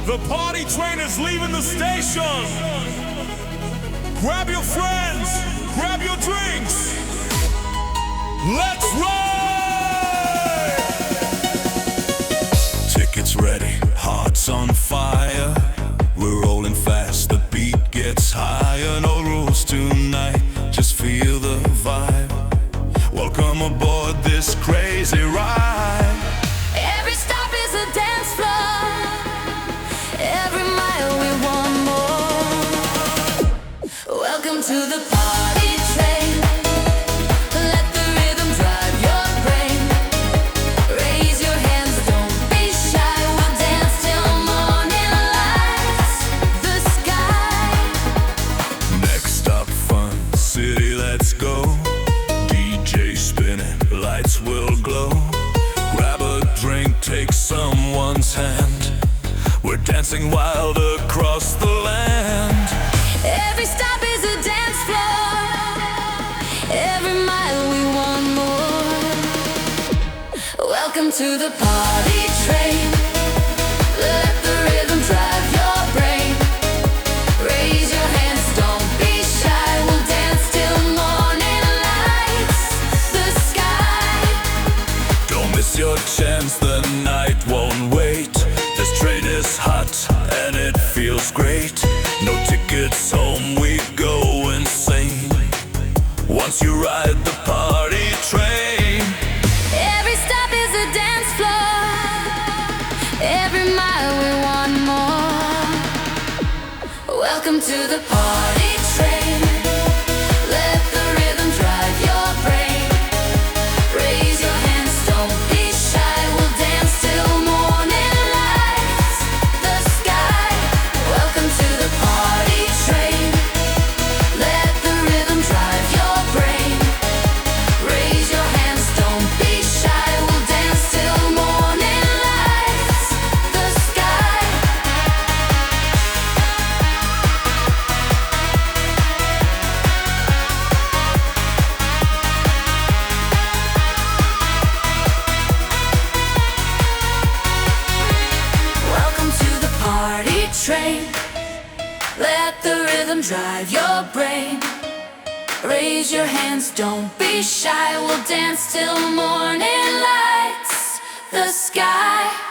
The party train is leaving the station. Grab your friends, grab your drinks. Let's ride! Tickets ready, hearts on fire. We're rolling fast, the beat gets higher. No rules tonight, just feel the vibe. Welcome aboard this crazy ride. Every stop is a dance floor. Every mile we want more. Welcome to the party train. Let the rhythm drive your brain. Raise your hands, don't be shy. We'll dance till morning lights the sky. Next stop, Fun City, let's go. DJ spinning, lights will glow. Grab a drink, take someone's hand. We're dancing wild across the land. Every stop is a dance floor. Every mile we want more. Welcome to the party train. Let the rhythm drive your brain. Raise your hands, don't be shy. We'll dance till morning lights the sky. Don't miss your chance, the night won't wait. This train is hot and it feels great. No tickets home, we go insane once you ride the party train. Every stop is a dance floor. Every mile we want more. Welcome to the party train. Let the rhythm drive your brain. Raise your hands, don't be shy. We'll dance till morning lights the sky. Welcome to the party train. Let the rhythm drive your brain. Raise your hands, don't be shy. We'll dance till morning lights the sky. Welcome to the party train. Let the rhythm drive your brain. Raise your hands, don't be shy. We'll dance till morning lights the sky.